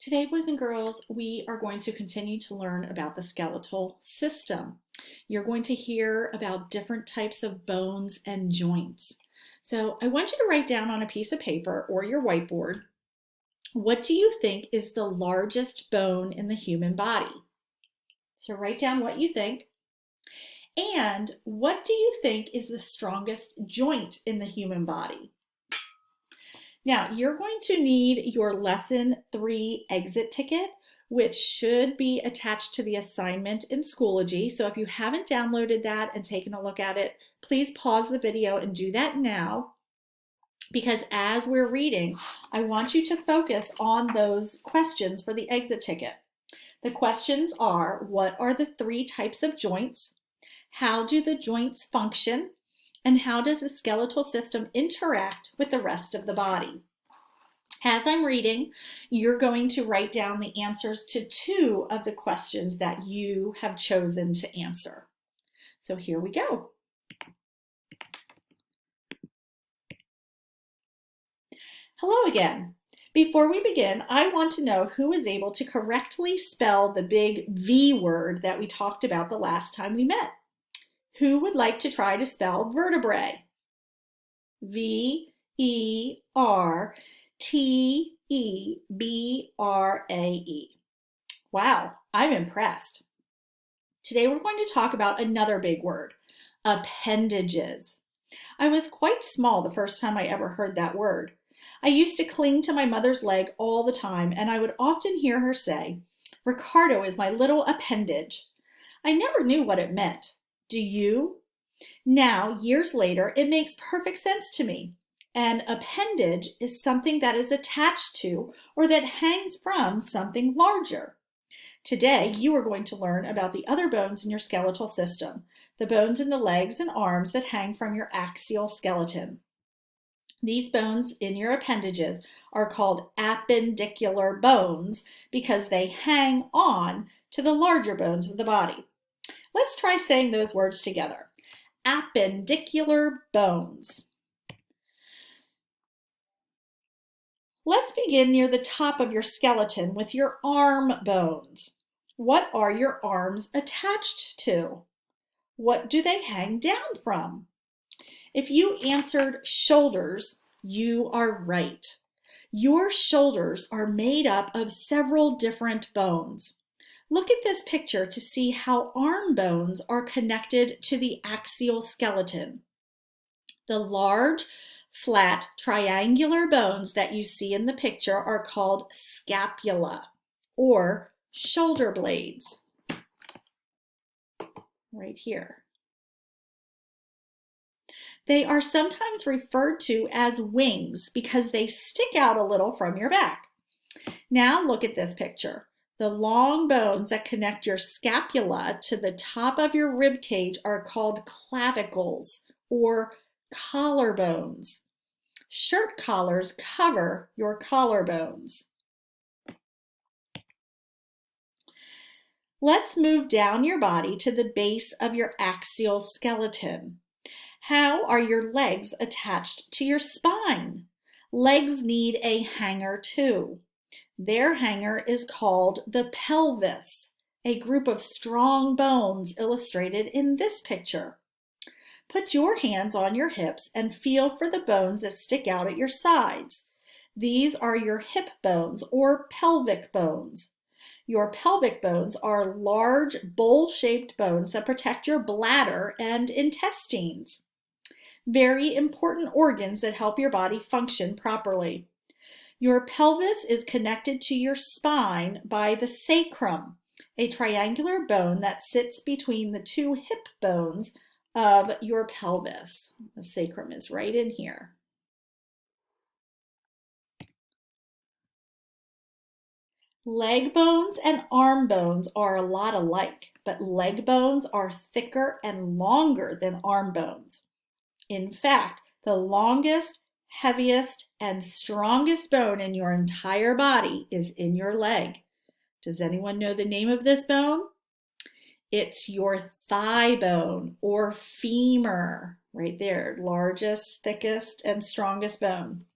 Today, boys and girls, we are going to continue to learn about the skeletal system. You're going to hear about different types of bones and joints. So I want you to write down on a piece of paper or your whiteboard, what do you think is the largest bone in the human body? So write down what you think. And what do you think is the strongest joint in the human body? Now, you're going to need your Lesson 3 exit ticket, which should be attached to the assignment in Schoology. So if you haven't downloaded that and taken a look at it, please pause the video and do that now. Because as we're reading, I want you to focus on those questions for the exit ticket. The questions are, what are the 3 types of joints? How do the joints function? And how does the skeletal system interact with the rest of the body? As I'm reading, you're going to write down the answers to 2 of the questions that you have chosen to answer. So here we go. Hello again. Before we begin, I want to know who is able to correctly spell the big V word that we talked about the last time we met. Who would like to try to spell vertebrae? V-E-R-T-E-B-R-A-E. Wow, I'm impressed. Today we're going to talk about another big word, appendages. I was quite small the first time I ever heard that word. I used to cling to my mother's leg all the time, and I would often hear her say, "Ricardo is my little appendage." I never knew what it meant. Do you? Now, years later, it makes perfect sense to me. An appendage is something that is attached to or that hangs from something larger. Today, you are going to learn about the other bones in your skeletal system, the bones in the legs and arms that hang from your axial skeleton. These bones in your appendages are called appendicular bones because they hang on to the larger bones of the body. Let's try saying those words together. Appendicular bones. Let's begin near the top of your skeleton with your arm bones. What are your arms attached to? What do they hang down from? If you answered shoulders, you are right. Your shoulders are made up of several different bones. Look at this picture to see how arm bones are connected to the axial skeleton. The large, flat, triangular bones that you see in the picture are called scapula or shoulder blades. Right here. They are sometimes referred to as wings because they stick out a little from your back. Now look at this picture. The long bones that connect your scapula to the top of your rib cage are called clavicles or collarbones. Shirt collars cover your collarbones. Let's move down your body to the base of your axial skeleton. How are your legs attached to your spine? Legs need a hanger too. Their hanger is called the pelvis, a group of strong bones illustrated in this picture. Put your hands on your hips and feel for the bones that stick out at your sides. These are your hip bones or pelvic bones. Your pelvic bones are large bowl-shaped bones that protect your bladder and intestines. Very important organs that help your body function properly. Your pelvis is connected to your spine by the sacrum, a triangular bone that sits between the 2 hip bones of your pelvis. The sacrum is right in here. Leg bones and arm bones are a lot alike, but leg bones are thicker and longer than arm bones. In fact, the longest, heaviest, and strongest bone in your entire body is in your leg. Does anyone know the name of this bone? It's your thigh bone or femur, right there, largest, thickest, and strongest bone.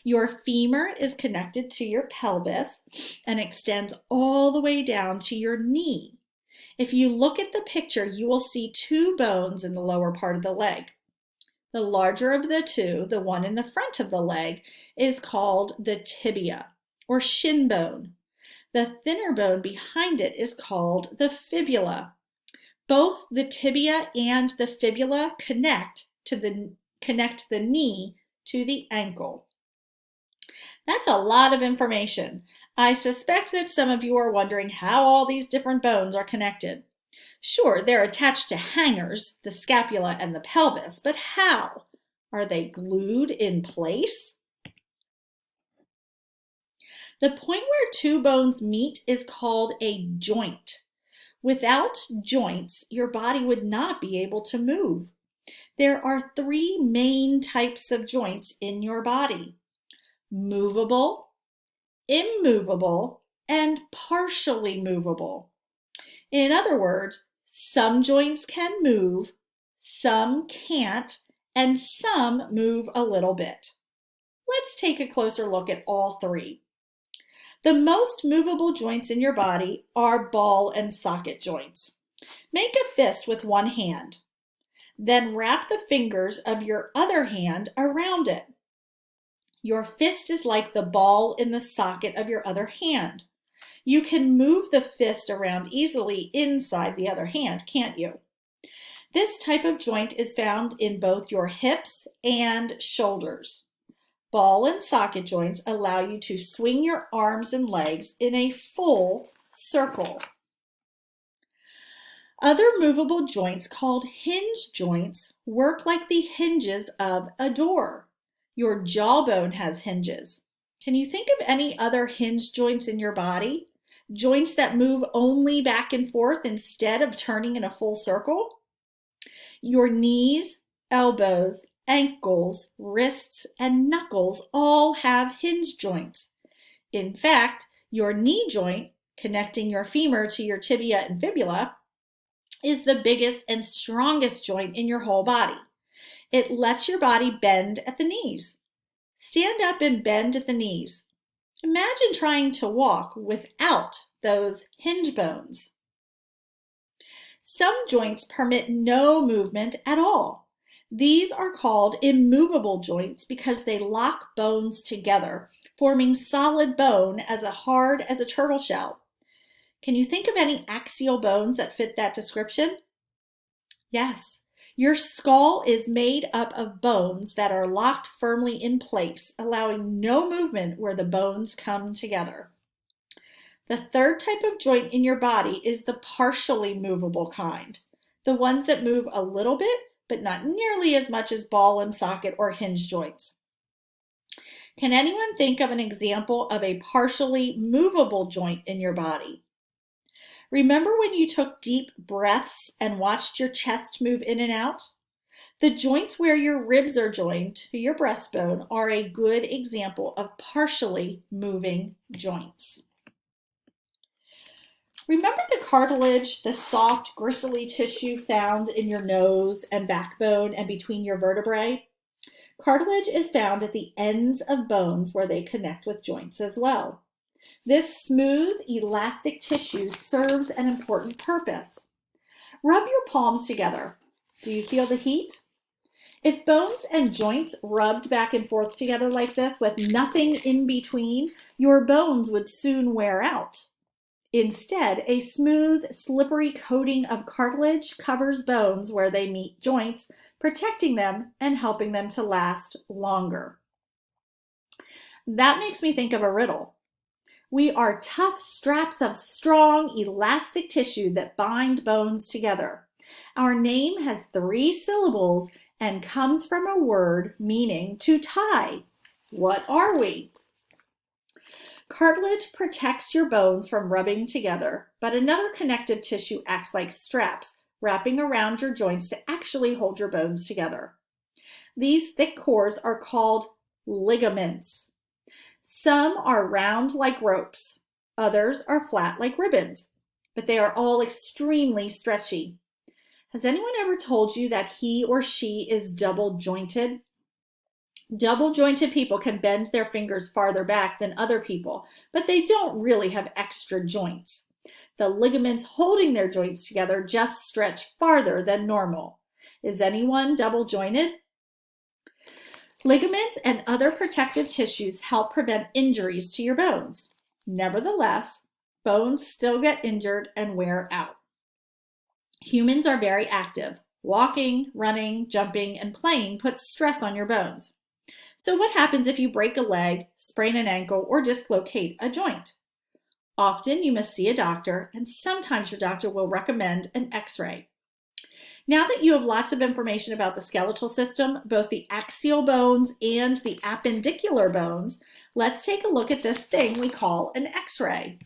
Your femur is connected to your pelvis and extends all the way down to your knee. If you look at the picture, you will see two bones in the lower part of the leg. The larger of the two, the one in the front of the leg, is called the tibia or shin bone. The thinner bone behind it is called the fibula. Both the tibia and the fibula connect the knee to the ankle. That's a lot of information. I suspect that some of you are wondering how all these different bones are connected. Sure, they're attached to hangers, the scapula and the pelvis, but how? Are they glued in place? The point where two bones meet is called a joint. Without joints, your body would not be able to move. There are three main types of joints in your body: movable, immovable, and partially movable. In other words, some joints can move, some can't, and some move a little bit. Let's take a closer look at all three. The most movable joints in your body are ball and socket joints. Make a fist with one hand. Then wrap the fingers of your other hand around it. Your fist is like the ball in the socket of your other hand. You can move the fist around easily inside the other hand, can't you? This type of joint is found in both your hips and shoulders. Ball and socket joints allow you to swing your arms and legs in a full circle. Other movable joints called hinge joints work like the hinges of a door. Your jawbone has hinges. Can you think of any other hinge joints in your body? Joints that move only back and forth instead of turning in a full circle? Your knees, elbows, ankles, wrists, and knuckles all have hinge joints. In fact, your knee joint, connecting your femur to your tibia and fibula, is the biggest and strongest joint in your whole body. It lets your body bend at the knees. Stand up and bend at the knees. Imagine trying to walk without those hinge bones. Some joints permit no movement at all. These are called immovable joints because they lock bones together, forming solid bone as hard as a turtle shell. Can you think of any axial bones that fit that description? Yes, your skull is made up of bones that are locked firmly in place, allowing no movement where the bones come together. The third type of joint in your body is the partially movable kind, the ones that move a little bit, but not nearly as much as ball and socket or hinge joints. Can anyone think of an example of a partially movable joint in your body? Remember when you took deep breaths and watched your chest move in and out? The joints where your ribs are joined to your breastbone are a good example of partially moving joints. Remember the cartilage, the soft, gristly tissue found in your nose and backbone and between your vertebrae? Cartilage is found at the ends of bones where they connect with joints as well. This smooth, elastic tissue serves an important purpose. Rub your palms together. Do you feel the heat? If bones and joints rubbed back and forth together like this with nothing in between, your bones would soon wear out. Instead, a smooth, slippery coating of cartilage covers bones where they meet joints, protecting them and helping them to last longer. That makes me think of a riddle. We are tough straps of strong, elastic tissue that bind bones together. Our name has 3 syllables and comes from a word meaning to tie. What are we? Cartilage protects your bones from rubbing together, but another connective tissue acts like straps, wrapping around your joints to actually hold your bones together. These thick cords are called ligaments. Some are round like ropes, others are flat like ribbons, but they are all extremely stretchy. Has anyone ever told you that he or she is double jointed? Double jointed people can bend their fingers farther back than other people, but they don't really have extra joints. The ligaments holding their joints together just stretch farther than normal. Is anyone double jointed? Ligaments and other protective tissues help prevent injuries to your bones. Nevertheless, bones still get injured and wear out. Humans are very active. Walking, running, jumping, and playing puts stress on your bones. So what happens if you break a leg, sprain an ankle, or dislocate a joint? Often you must see a doctor, and sometimes your doctor will recommend an X-ray. Now that you have lots of information about the skeletal system, both the axial bones and the appendicular bones, let's take a look at this thing we call an X-ray.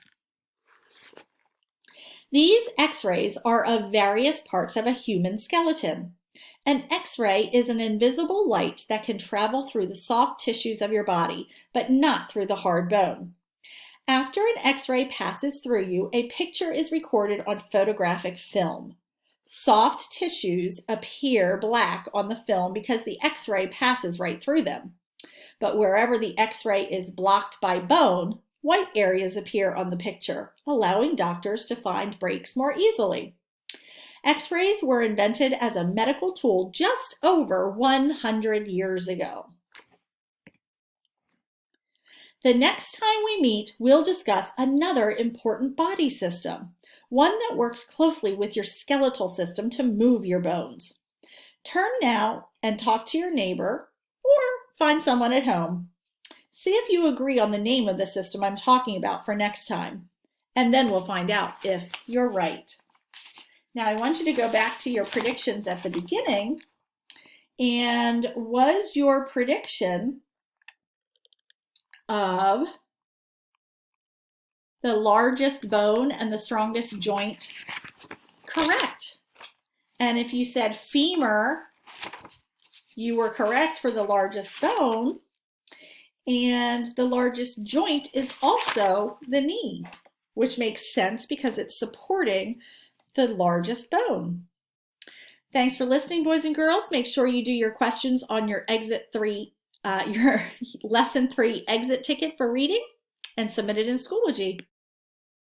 These X-rays are of various parts of a human skeleton. An X-ray is an invisible light that can travel through the soft tissues of your body, but not through the hard bone. After an X-ray passes through you, a picture is recorded on photographic film. Soft tissues appear black on the film because the X-ray passes right through them. But wherever the X-ray is blocked by bone, white areas appear on the picture, allowing doctors to find breaks more easily. X-rays were invented as a medical tool just over 100 years ago. The next time we meet, we'll discuss another important body system, one that works closely with your skeletal system to move your bones. Turn now and talk to your neighbor or find someone at home. See if you agree on the name of the system I'm talking about for next time, and then we'll find out if you're right. Now I want you to go back to your predictions at the beginning. And was your prediction of the largest bone and the strongest joint correct? And if you said femur, you were correct for the largest bone. And the largest joint is also the knee, which makes sense because it's supporting the largest bone. Thanks for listening, boys and girls. Make sure you do your questions on your your lesson 3 exit ticket for reading and submit it in Schoology.